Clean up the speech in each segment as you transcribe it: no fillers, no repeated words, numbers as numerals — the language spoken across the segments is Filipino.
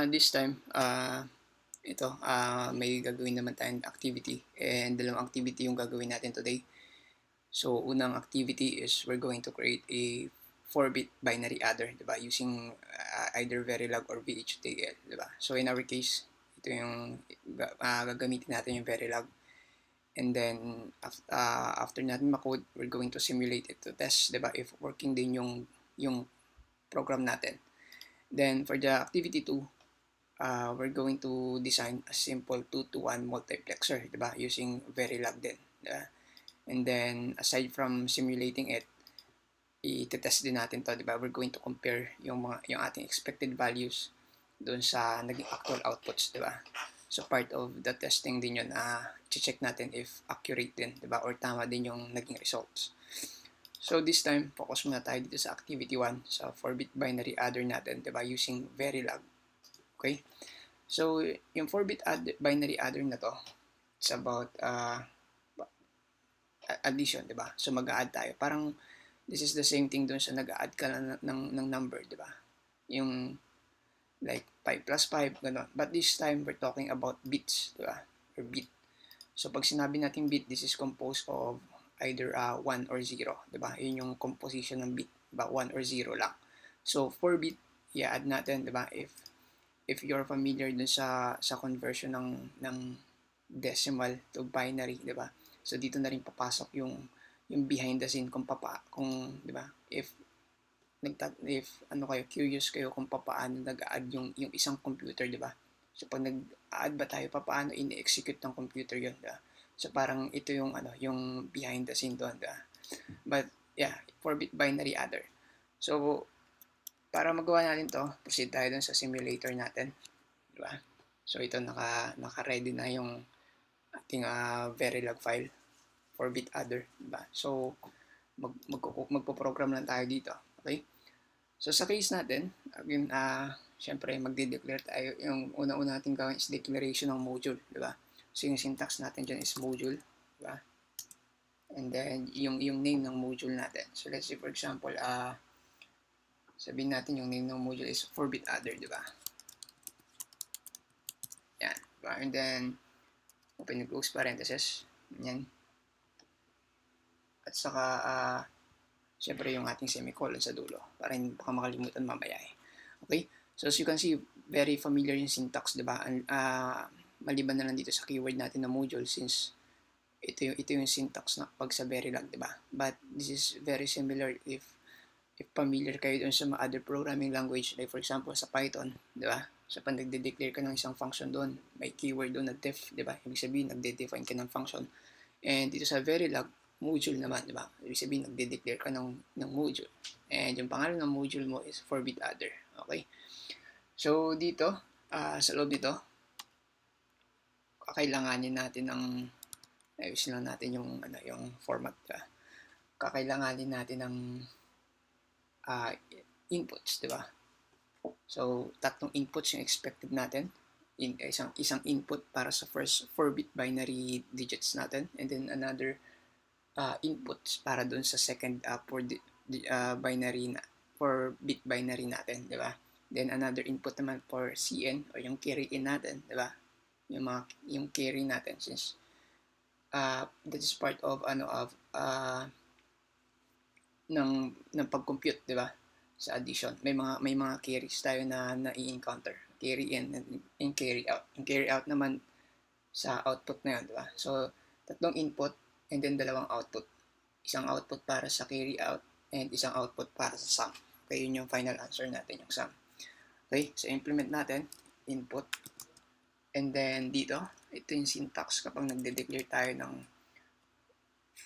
This time, may gagawin naman tayong activity and dalawang activity yung gagawin natin today. So, unang activity is we're going to create a 4-bit binary adder, diba? Using either Verilog or VHDL, diba? So, in our case, ito yung gagamitin natin yung Verilog. And then, after natin makode, we're going to simulate it to test, diba? If working din yung program natin. Then, for the activity 2, we're going to design a simple 2-to-1 multiplexer, diba? Using Verilog din, diba? And then, aside from simulating it, i-test din natin to, diba? We're going to compare yung ating expected values doon sa naging actual outputs, diba? So, part of the testing din yun, check natin if accurate din, diba? Or tama din yung naging results. So, this time, focus muna tayo dito sa activity 1, sa 4-bit binary adder natin, diba? Using Verilog. Okay? So, yung 4-bit binary adder na to, it's about addition, di ba? So, mag-a-add tayo. Parang, this is the same thing dun sa nag-a-add ka ng number, di ba? Yung, like, 5 plus 5, gano'n. But this time, we're talking about bits, di ba? Or bit. So, pag sinabi natin bit, this is composed of either 1 or 0, di ba? Yun yung composition ng bit, diba? 1 or 0 lang. So, 4 bit, i-add natin, di ba? If you're familiar dun sa conversion ng decimal to binary, 'di ba? So dito na rin papasok yung behind the scene kung 'di ba? If ano kayo curious kayo kung paano nag-add yung isang computer, 'di ba? So pag nag-add ba tayo paano ini-execute ng computer 'yon, 'di ba? So parang ito yung behind the scene doon, 'di ba? But yeah, 4-bit binary adder. So para magawa natin 'to, proceed tayo dun sa simulator natin, 'di ba? So ito naka-ready na yung ating Verilog file, 4-bit adder, diba? So magpo-program lang tayo dito, okay? So sa case natin, again, syempre magde-declare tayo. Yung una-una natin gawin is declaration ng module, diba? So yung syntax natin dyan is module, diba? And then yung name ng module natin. So let's say for example, sabihin natin yung name ng module is 4-bit adder, diba? Yan, diba? And then open and close parenthesis. Yan. At saka, syempre yung ating semicolon sa dulo para hindi baka makalimutan mamaya eh. Okay? So as you can see, very familiar yung syntax, di ba? Maliban na lang dito sa keyword natin na module since ito yung syntax na pag sa Verilog, di ba? But this is very similar if familiar kayo dun sa mga other programming language, like for example sa Python, di ba? So pag nagde-declare ka ng isang function doon, may keyword doon na def, di ba? Ibig sabihin, nagde-define ka ng function. And dito sa Verilog, module naman, di ba? Ibig sabihin, nagde-declare ka ng module. And yung pangalan ng module mo is 4-bit adder. Okay? So, dito, sa loob nito, kakailanganin natin ng, ayusin lang natin yung format. Kakailanganin natin ng inputs, di ba? So, tatlong inputs yung expected natin. Isang input para sa first 4-bit binary digits natin. And then another inputs para doon sa second binary 4-bit binary natin, di ba? Then another input naman for CN or yung carry in natin, di ba? Yung carry natin since that is part of ng pag-compute, di ba? Sa addition. May mga carries tayo na i-encounter. Carry in and carry out. Yung carry out naman sa output na yun, di ba? So, tatlong input and then dalawang output. Isang output para sa carry out and isang output para sa sum. Okay, yun yung final answer natin, yung sum. Okay, so implement natin, input. And then dito, ito yung syntax kapag nagde-declare tayo ng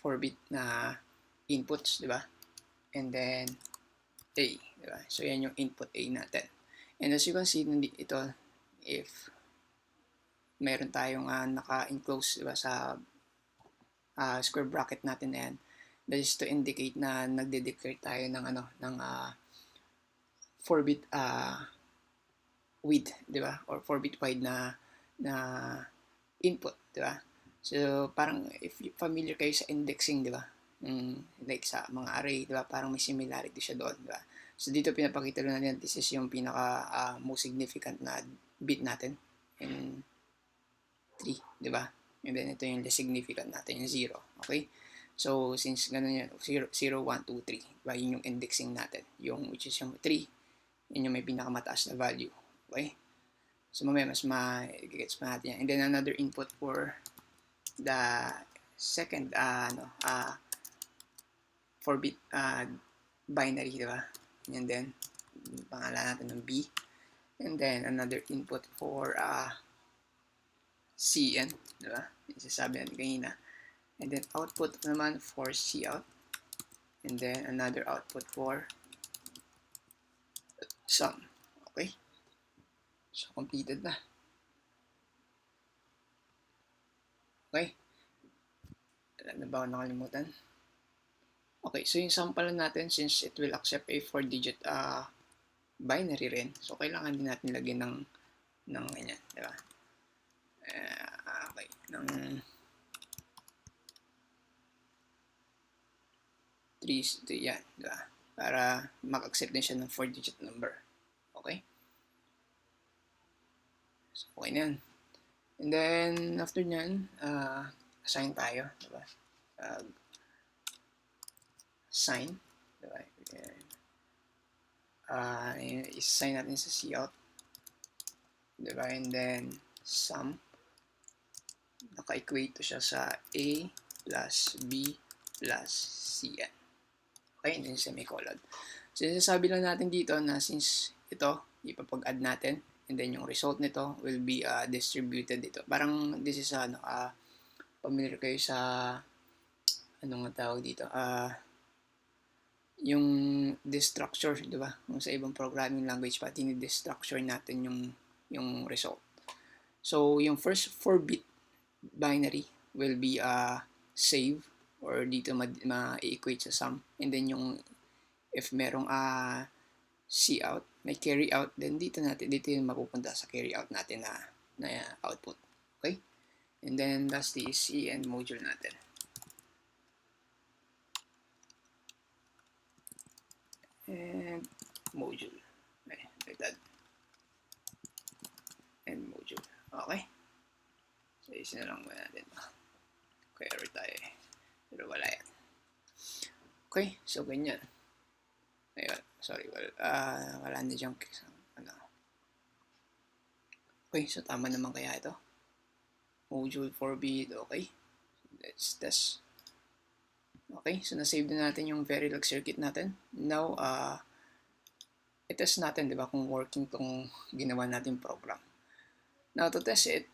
4-bit na inputs, di ba? And then A, di ba? So yan yung input A natin. And as you can see, ito, if meron tayong naka-enclose, di ba, sa square bracket natin na yan, that is to indicate na nagde-declare tayo ng 4-bit width, di ba? Or 4-bit wide na input, di ba? So, parang if familiar kayo sa indexing, di ba? Like sa mga array, di ba? Parang may similarity siya doon, di ba? So dito pinapakita lang natin, this is yung pinaka most significant na bit natin in 3, di ba? And then ito yung less significant natin, yung 0. Okay? So since ganun yan, 0, 0 1, 2, 3, diba? Yun yung indexing natin. Yung which is yung 3, yun yung may pinakamataas na value. Okay? So mamaya mas ma-gets pa natin yan. And then another input for the second 4-bit binary, diba? And then pangalan natin ng B. And then another input for CN, diba? Yung sasabi natin kanina. And then output naman for Cout. And then another output for sum. Okay? So completed na. Okay? Wala na ba ako nakalimutan? Okay, so yung sample natin, since it will accept a 4-digit binary rin, so kailangan din natin lagyan ng ganyan, di ba? Okay, ng 3 to yan, di ba? Para mag-accept din siya ng 4-digit number. Okay? So, okay na yan. And then, after nyan, assign tayo, di ba? Sign, di ba? Isassign natin sa Cout, di ba? And then, sum, naka-equate to siya sa A plus B plus Cn. Okay, and then semicolon. So, sasabi lang natin dito na since ito, ipapag-add natin, and then yung result nito will be distributed dito. Parang this is familiar kayo sa anong tawag dito? Yung destructure, di ba? Kung sa ibang programming language pa, tini-destructure natin yung result. So, yung first 4-bit binary will be save or dito ma-equate sa sum. And then yung if merong Cout, may carry out, then dito yung mapupunta sa carry out natin na output. Okay? And then lastly is Cn module natin. And module. Okay, like that. And module. Okay? So, isin na lang muna natin. Okay, error tayo eh. Pero wala yan. Okay, so ganyan. Ayun, sorry, wala na dyan. Okay, so tama naman kaya ito. Module 4-bit, okay. Let's test. Okay, so na-save na natin yung Verilog circuit natin. Now, i-test natin, di ba, kung working tong ginawa natin program. Now, to test it,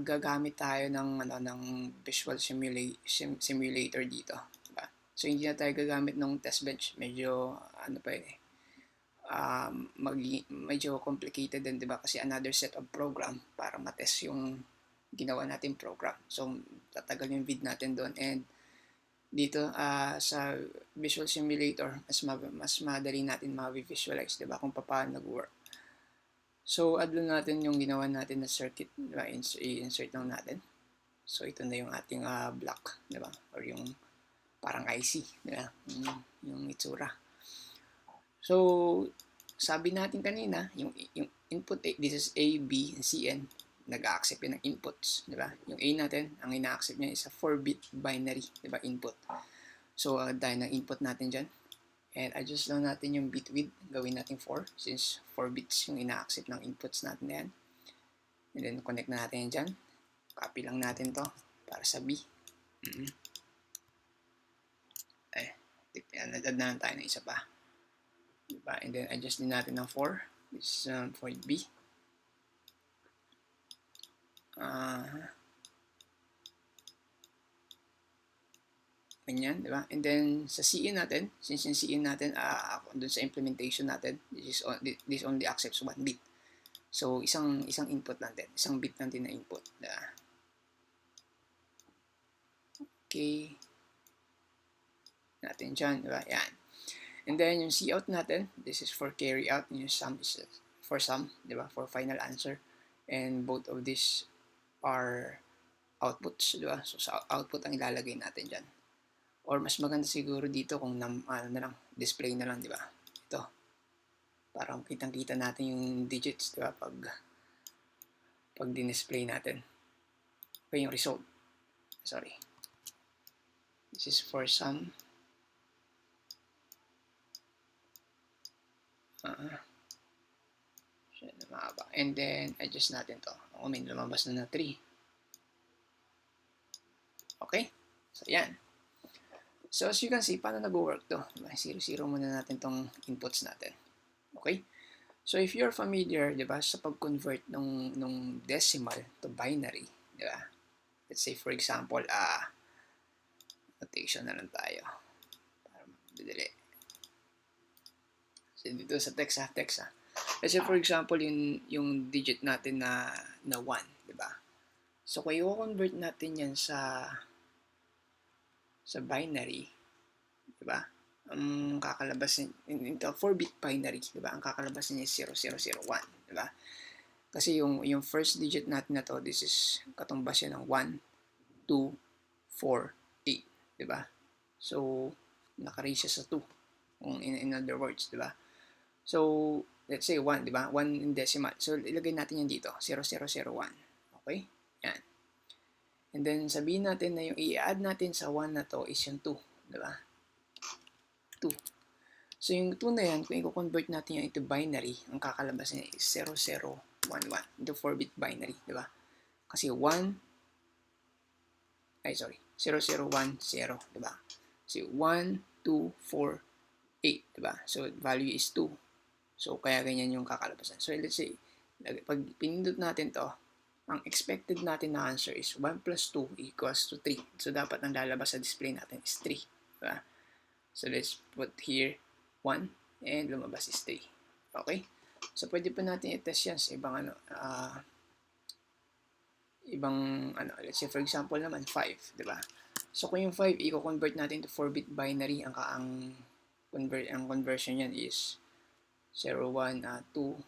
gagamit tayo ng visual simulator dito. Diba? So, hindi na tayo gagamit ng test bench. Medyo, medyo complicated din, diba? Kasi another set of program para matest yung ginawa natin program. So, tatagal yung vid natin doon. And dito, sa visual simulator, mas madali natin ma-visualize, diba? Kung paano nag-work. So, add lang natin yung ginawa natin na circuit, diba? I-insert lang natin. So, ito na yung ating block, diba? Or yung parang IC, diba? Yung itsura. So, sabi natin kanina, yung input, this is A, B, and Cn, nag-accept yun ng inputs, diba? Yung A natin, ang ina-accept niya is a 4-bit binary, diba? Input. So, dahil ng input natin dyan, and adjust lang natin yung bit width, gawin natin 4, since 4 bits yung ina-accept ng inputs natin na yan. And then, connect na natin yan dyan. Copy lang natin to para sa B. Add na lang tayo ng isa pa. Diba? And then, adjust din natin ng 4. This is for B. Ganyan, di ba? And then, sa CN natin, since yung CN natin, dun sa implementation natin, this only accepts 1 bit. So, isang input natin, isang bit natin na input. Diba? Okay. Natin dyan, di ba? Yan. And then, yung Cout natin, this is for carry out, yung sum is for sum, di ba? For final answer. And both of these are outputs, di ba? So, sa output ang ilalagay natin dyan. Or mas maganda siguro dito kung display na lang, di ba? para kitang-kita natin yung digits, di ba? Pag din-display natin. Okay, yung result. Sorry. This is for sum. Mahaba. And then, adjust natin to. O, may lumabas na 3. Okay? So, yan. So, as you can see, paano nag-work to? 0-0 muna natin tong inputs natin. Okay? So, if you're familiar, di ba, sa pag-convert nung decimal to binary, di ba? Let's say, for example, notation na lang tayo. Para madali. So, dito sa text. Let's say, for example, yung digit natin na 1, di ba? So, kung i-convert natin yan sa binary, di ba? Ang kakalabas into 4-bit binary, di ba? Ang kakalabas niya is 0001, di ba? Kasi yung first digit natin na to, this is katumbas yan ng 1, 2, 4, 8, di ba? So, naka-raise siya sa 2. In other words, di ba? So, let's say 1, di ba? 1 in decimal. So, ilagay natin yan dito, 0001. Okay? Yan. And then, sabihin natin na yung i-add natin sa 1 na to is yung 2. Di ba? 2. So, yung 2 na yan, kung i-convert natin yan into binary, ang kakalabas niya is 0011 into 4-bit binary. Di ba? Kasi 0010. Di ba? Kasi 1, 2, 4, 8. Di ba? So, value is 2. So, kaya ganyan yung kakalabasan. So, let's say, pag pinindot natin to, ang expected natin na answer is 1 plus 2 equals to 3. So, dapat ang lalabas sa display natin is 3. Diba? So, let's put here 1 and lumabas is 3. Okay? So, pwede pa natin i-test yan sa ibang let's say for example naman 5. Diba? So, kung yung 5, i-convert natin to 4-bit binary, ang conversion yan is 0, 1, 2,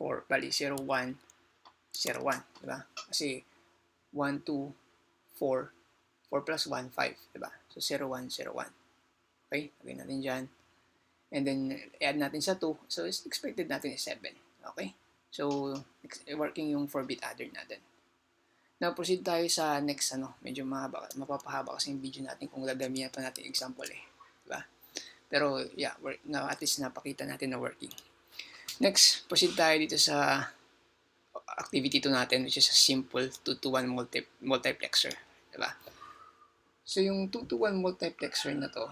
4, bali 0, 1, 0, 1, diba? Kasi 1, 2, 4, 4 plus 1, 5, diba? So 0, 1, 0, 1. Okay, lagay natin dyan. And then, add natin sa 2. So, expected natin is 7. Okay? So, working yung 4-bit adder natin. Now, proceed tayo sa next, medyo mapapahaba kasi yung video natin kung gagamihan pa natin example diba? Pero, yeah, now at least napakita natin na working. Next, proceed tayo dito sa activity 2 natin, which is a simple 2-to-1 multiplexer. Diba? So, yung 2-to-1 multiplexer na to,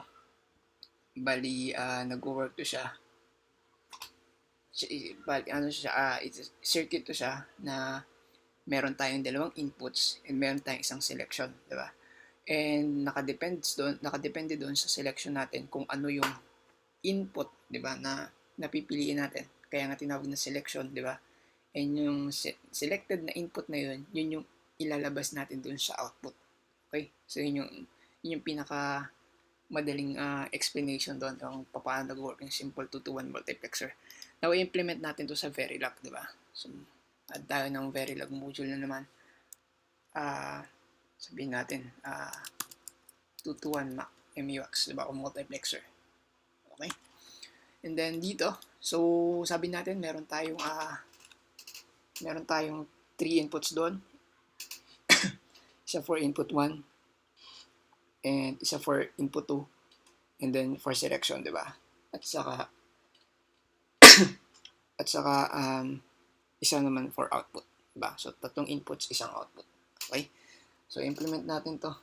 bali, nag-work to siya. Circuit to siya na meron tayong dalawang inputs and meron tayong isang selection. Diba? And nakadepende doon sa selection natin kung ano yung input, diba, na napipiliin natin. Kaya nga tinawag na selection, diba? And yung selected na input na yun yung ilalabas natin doon sa output. Okay? So, yun yung pinaka madaling explanation doon kung paano nag-work yung simple 2-to-1 multiplexer. Now, i-implement natin to sa Verilog, diba? So, add tayo ng Verilog module na naman. Sabihin natin, 2-to-1 MUX, diba? O multiplexer. Okay? And then, dito, so, sabi natin, meron tayong 3 inputs doon. Isa for input 1 and isa for input 2 and then for selection, di ba? At saka isa naman for output, di ba? So, 3 inputs, isang output. Okay? So, implement natin to.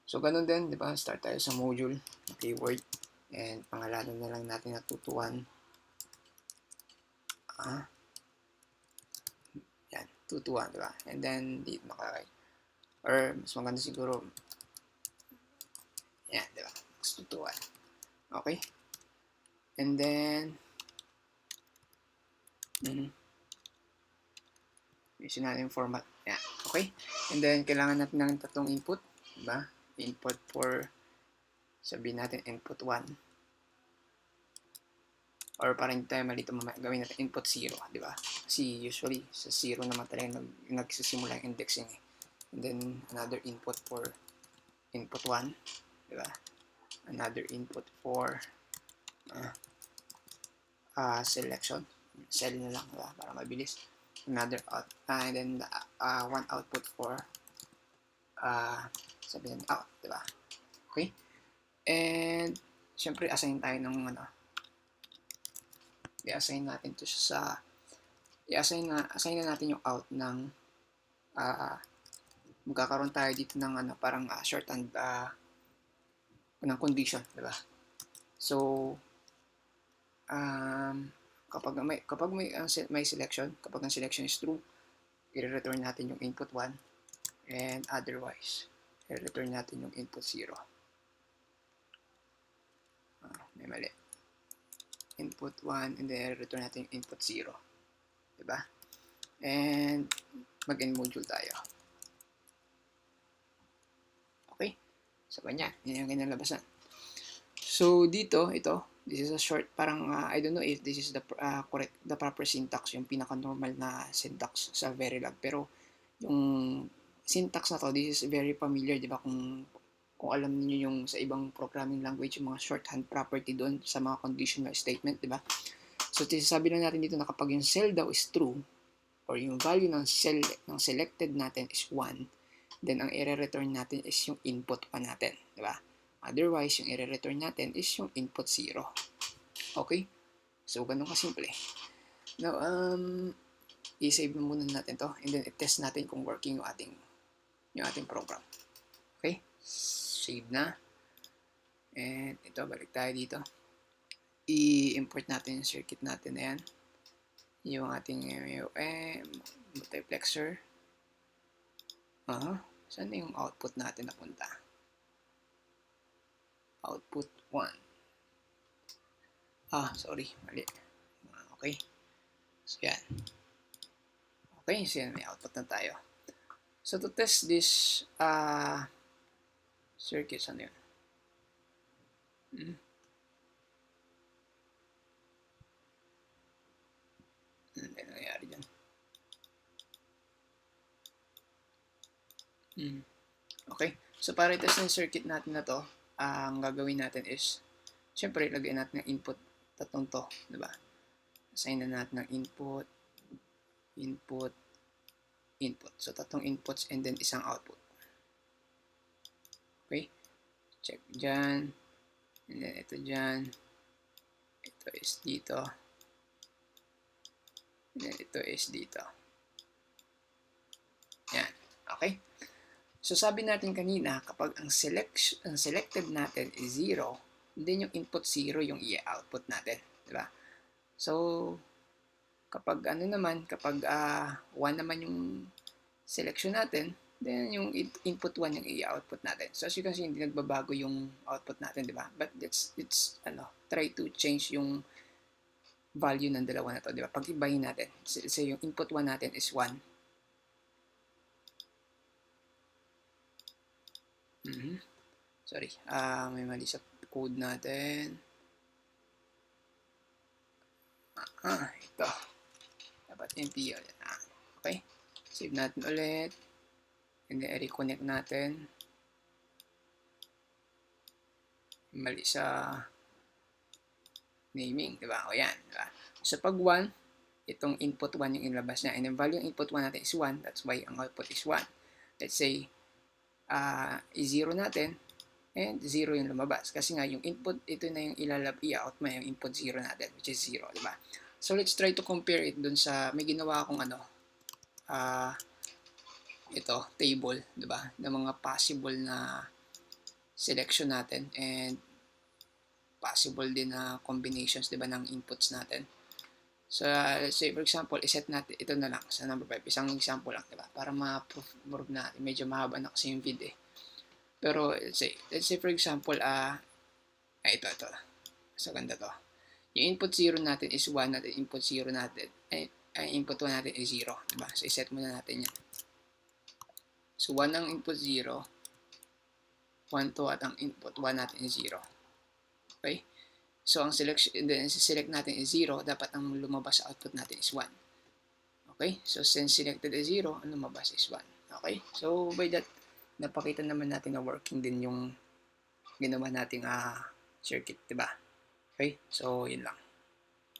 So, ganun din, di ba? Start tayo sa module, keyword, and pangalanan na lang natin na 2-to-1. Yan, 2-to-1, di ba? And then, dito or mas maganda siguro, yan, di ba? 2-to-1. Okay? And then, using natin yung format. Yan, okay? And then, kailangan natin ng 3 input, di ba? Input for, sabihin natin, input 1. Or parang tayo malito gawin natin input 0, di ba? Kasi usually, sa 0 naman talaga nagsisimula yung indexing. And then, another input for input 1, di ba? another input for selection. Cell na lang, diba? Para mabilis. Another out, and then one output for sabihin out, diba? Okay? And syempre assign tayo ng i-assign natin to sa assign na natin yung out ng magkakaroon tayo dito ng parang shorthand ng condition, di ba? So kapag may selection, kapag ang selection is true, i-return natin yung input 1, and otherwise i-return natin yung input 0. May mali. Input 1 and then return natin yung input 0. Diba? And mag-end module tayo. Okay? So, ganyan. Yan yung ganyan labasan. So, dito, this is a short, parang, I don't know if this is the proper syntax, yung pinaka-normal na syntax sa Verilog. Pero, yung syntax na to, this is very familiar, di ba? Kung alam niyo yung sa ibang programming language, yung mga shorthand property doon sa mga conditional statement, di ba? So, sabi lang natin dito na kapag yung cell daw is true, or yung value ng selected natin is 1, then ang i-return natin is yung input 1 natin, di ba? Otherwise, yung i-return natin is yung input 0. Okay? So, ganun kasimple. Now, i-save muna natin to, and then i-test natin kung working yung ating program. Okay? Save na. And ito, balik tayo dito. I-import natin yung circuit natin na yan. Yung ating multiplexer. Saan na yung output natin napunta? Output 1. Sorry. Mali. Okay. So, yan. Okay, so yan. May output na tayo. So, to test this circuit, saan yun? Ano nangyayari dyan? Okay. So, para i-test ng circuit natin na to, ang gagawin natin is, syempre, lagyan natin ng input tatlong to, diba? Assign na natin ng input, input, input. So, tatlong inputs and then isang output. Okay? Check dyan. And then ito dyan. Ito is dito. And then ito is dito. Yan. Okay? So, sabi natin kanina, kapag ang selected natin is 0, then yung input 0 yung i-output natin. Diba? So, kapag kapag 1 naman yung selection natin, then yung input 1 yung i-output natin. So, as you can see, hindi nagbabago yung output natin, diba? But it's try to change yung value ng dalawa na to, diba? Pag-ibahin natin. So, yung input 1 natin is 1. Sorry, may mali sa code natin. Ito. Dapat MPO. Okay. Save natin ulit. And then, reconnect natin. Mali sa naming, diba? O yan, diba? So, pag 1, itong input 1 yung inlabas niya. And then, value ng input 1 natin is 1. That's why ang output is 1. Let's say, i-0 natin. And 0 yung lumabas. Kasi nga, yung input, ito na yung i-out mo yung input 0 natin, which is 0, diba? So, let's try to compare it dun sa, may ginawa akong ito, table, diba? Ng mga possible na selection natin and possible din na combinations, diba, ng inputs natin. So, let's say, for example, iset natin, ito na lang, sa number 5, isang example lang, diba? Para ma-prove natin, medyo mahaba na kasi yung video Pero, let's say for example, ito. So, ganda to. Yung input 0 natin is 1 natin, input 0 natin, input 1 natin is 0. Diba? So, iset muna natin yan. So, 1 ang input 0, 1 to at ang input 1 natin is 0. Okay? So, ang select natin is 0, dapat ang lumabas sa output natin is 1. Okay? So, since selected is 0, ang lumabas is 1. Okay? So, by that, napakita naman natin na working din yung ginawa nating circuit, 'di ba? Okay? So, yun lang.